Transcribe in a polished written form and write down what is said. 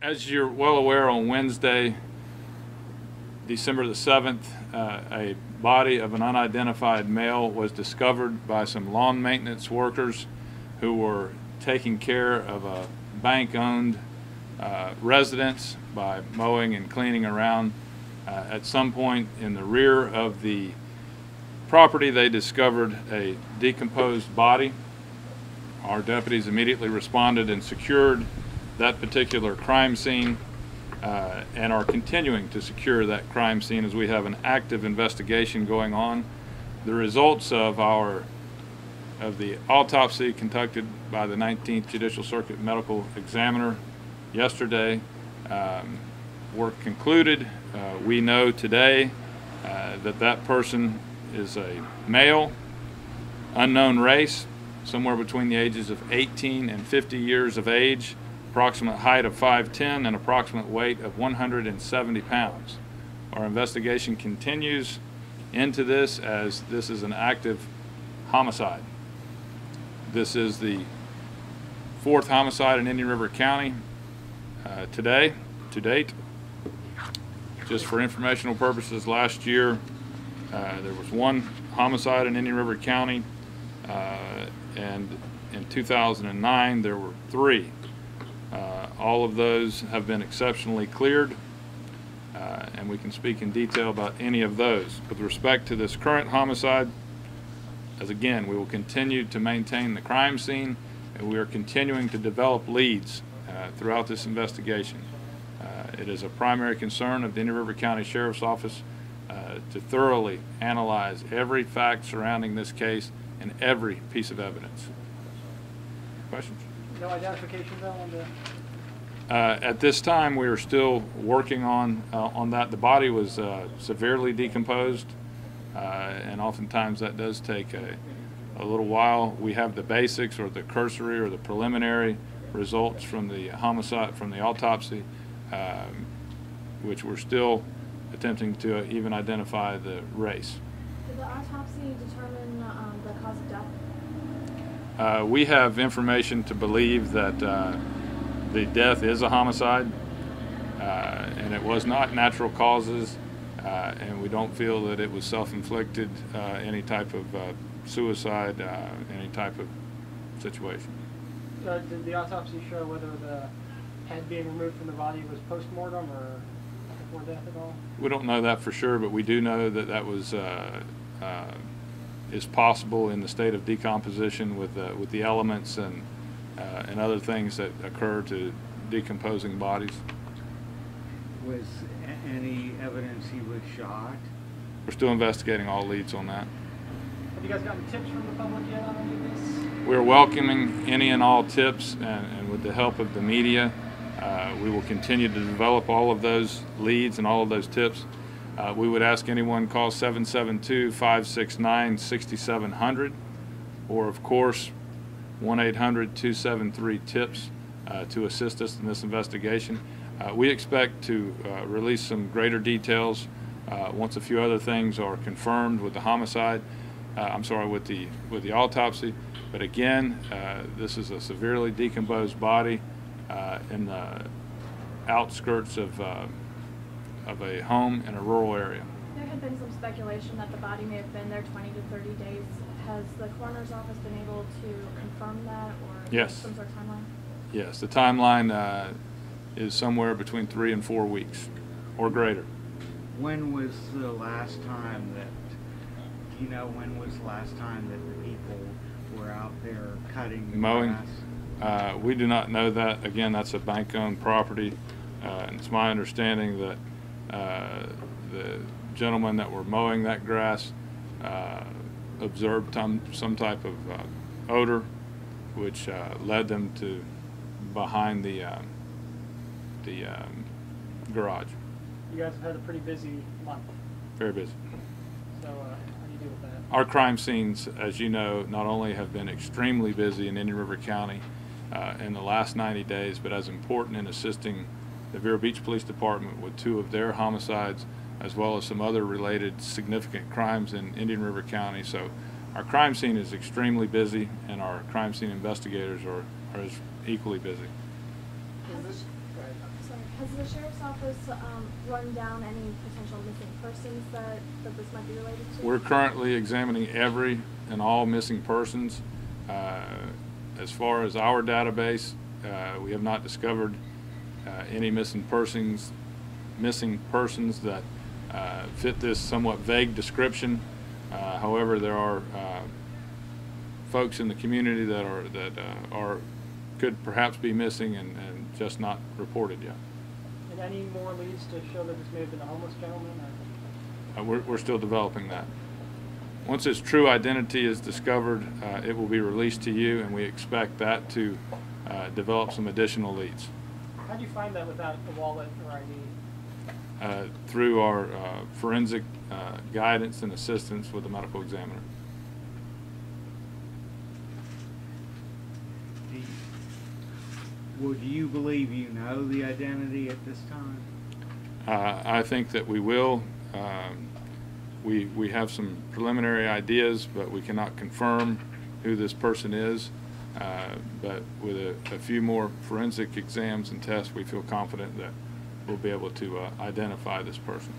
As you're well aware, on Wednesday, December the 7th, a body of an unidentified male was discovered by some lawn maintenance workers who were taking care of a bank-owned residence by mowing and cleaning around. At some point in the rear of the property, they discovered a decomposed body. Our deputies immediately responded and secured that particular crime scene and are continuing to secure that crime scene as we have an active investigation going on. The results of the autopsy conducted by the 19th Judicial Circuit Medical Examiner yesterday were concluded. We know today that that person is a male, unknown race, somewhere between the ages of 18 and 50 years of age, approximate height of 5'10", and approximate weight of 170 pounds. Our investigation continues into this as this is an active homicide. This is the 4th homicide in Indian River County to date. Just for informational purposes, last year there was 1 homicide in Indian River County, and in 2009 there were 3. All of those have been exceptionally cleared, and we can speak in detail about any of those. With respect to this current homicide, as again, we will continue to maintain the crime scene, and we are continuing to develop leads throughout this investigation. It is a primary concern of the Indian River County Sheriff's Office to thoroughly analyze every fact surrounding this case and every piece of evidence. Questions? No identification though on the... At this time, we are still working on that. The body was severely decomposed, and oftentimes that does take a little while. We have the basics, or the cursory, or the preliminary results from the homicide, from the autopsy, which we're still attempting to even identify the race. Did the autopsy determine the cause of death? We have information to believe that the death is a homicide, and it was not natural causes, and we don't feel that it was self-inflicted, any type of suicide, any type of situation. So did the autopsy show whether the head being removed from the body was post-mortem or before death at all? We don't know that for sure, but we do know that that was is possible in the state of decomposition with the elements and other things that occur to decomposing bodies. Was any evidence he was shot? We're still investigating all leads on that. Have you guys gotten tips from the public yet on any of this? We're welcoming any and all tips, and with the help of the media, we will continue to develop all of those leads and all of those tips. We would ask anyone call 772-569-6700, or of course 1-800-273-TIPS to assist us in this investigation. We expect to release some greater details once a few other things are confirmed with the homicide. With the autopsy. But again, this is a severely decomposed body in the outskirts of a home in a rural area. There had been some speculation that the body may have been there 20 to 30 days. Has the coroner's office been able to confirm that, or yes, some sort of timeline? Yes, the timeline is somewhere between 3 and 4 weeks or greater. When was the last time that, when was the last time that the people were out there cutting the mowing grass? We do not know that. Again, that's a bank-owned property, and it's my understanding that the gentlemen that were mowing that grass observed some type of odor, which led them to behind the garage. You guys have had a pretty busy month. Very busy. So how do you deal with that? Our crime scenes, as you know, not only have been extremely busy in Indian River County in the last 90 days, but as important in assisting the Vero Beach Police Department with 2 of their homicides, as well as some other related significant crimes in Indian River County. So our crime scene is extremely busy, and our crime scene investigators are equally busy. Sorry. Has the sheriff's office run down any potential missing persons that this might be related to? We're currently examining every and all missing persons. As far as our database, we have not discovered any missing persons that fit this somewhat vague description. However, there are folks in the community that could perhaps be missing and just not reported yet. And any more leads to show that this may have been a homeless gentleman? Or? We're still developing that. Once its true identity is discovered, it will be released to you, and we expect that to develop some additional leads. How did you find that without a wallet or ID? Through our forensic guidance and assistance with the medical examiner. Would you believe you know the identity at this time? I think that we will. We have some preliminary ideas, but we cannot confirm who this person is. But with a few more forensic exams and tests, we feel confident that we'll be able to identify this person.